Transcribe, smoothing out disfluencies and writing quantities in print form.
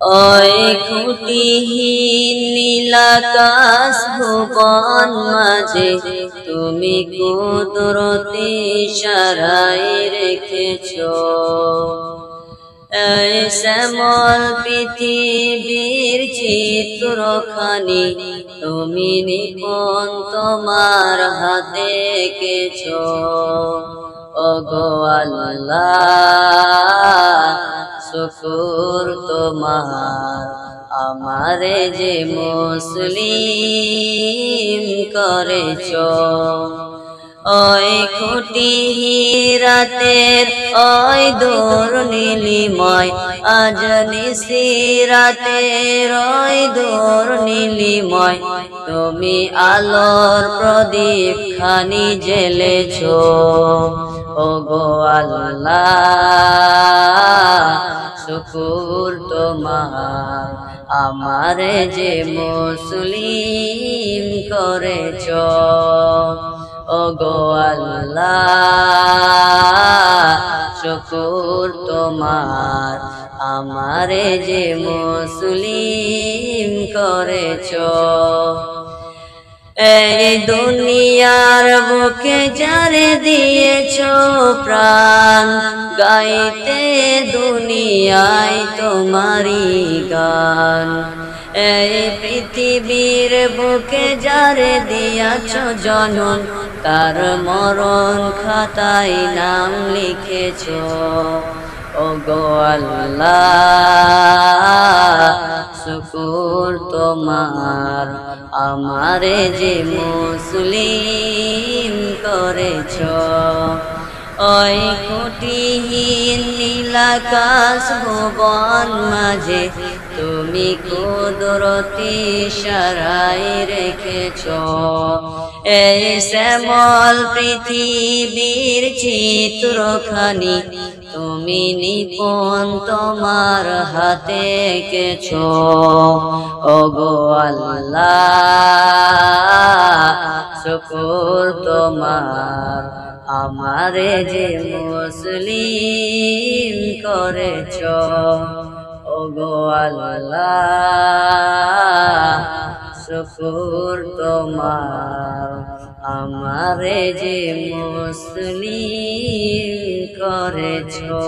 ওই খুঁটিহীন নীলাকাশ ভুবন মাঝে তুমি কুদরতি ইশারায় রেখেছো এই শ্যামল পৃথিবীর চিত্রখানি তুমি নিপুণ তোমার হাতে এঁকেছো। ওগো আল্লাহ শুকর তোমার, আমারে যে মুসলিম করেছো। ওই খুঁটি রাতের ওই দূর নীলিময়, আজ নিশিরাতের ওই দূর নীলিময়, তুমি আলোর প্রদীপ খানি জ্বেলেছো। ওগো আল্লাহ শুকর তোমার, আমারে যে মুসলিম করেছো। ওগো আল্লাহ শুকর তোমার, আমারে যে মুসলিম করেছো। এই দুনিয়ার বুকে যারে দিয়েছো প্রাণ, গাইতে দুনিয়ায় তোমারি গান। এই পৃথিবীর বুকে যারে দিয়াছো জনম, তার মরণ খাতায় নাম লিখেছো। ওগো আল্লাহ শুকর তোমার, আমারে যে মুসলিম করেছো। ওই খুঁটিহীন নীলাকাশ ভুবন মাঝে তুমি কুদরতি ইশারায় রেখেছো। এই শ্যামল পৃথিবীর চিত্রখানি তুমি নিপুণ তোমার হাতে এঁকেছো। ওগো আল্লাহ শুকর তোমার, আমারে যে মুসলিম করেছো। ওগো আল্লাহ শুকর তোমার, আমারে যে মুসলিম করেছো।